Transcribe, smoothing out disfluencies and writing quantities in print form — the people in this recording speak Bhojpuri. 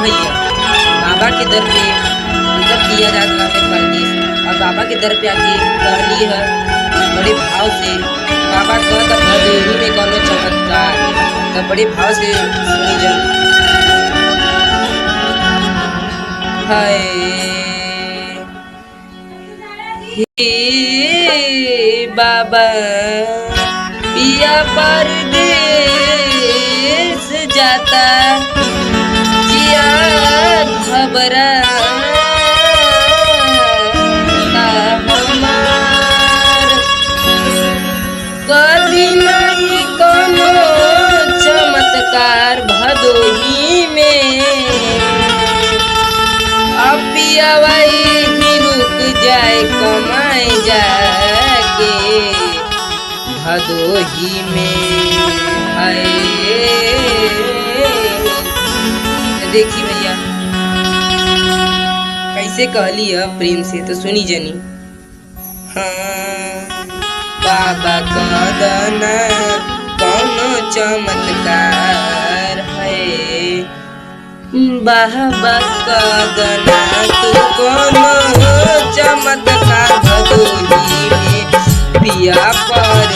भैया, बाबा के दर पे मतलब किया जाता है परदेश, और बाबा के दर पे आके कहली है बड़े भाव से, बाबा कहता भदोही में कोनो चमत्कार, तब बड़े भाव से सुनी जन। हाय हे बाबा पिया परदेश जाता जिया घबरा हमार, कदी नहीं कोनो चमत्कार भदोही में, अब पियावा ही रुक जाए कमाए जाके भदोही में। हाय देखी भैया कैसे कहली है प्रेम से, तो सुनी जनी। हाँ बाबा कदना कौनो चमत्कार है, बाबा कदना तू कौनो चमत्कार भदोही में, पिया पर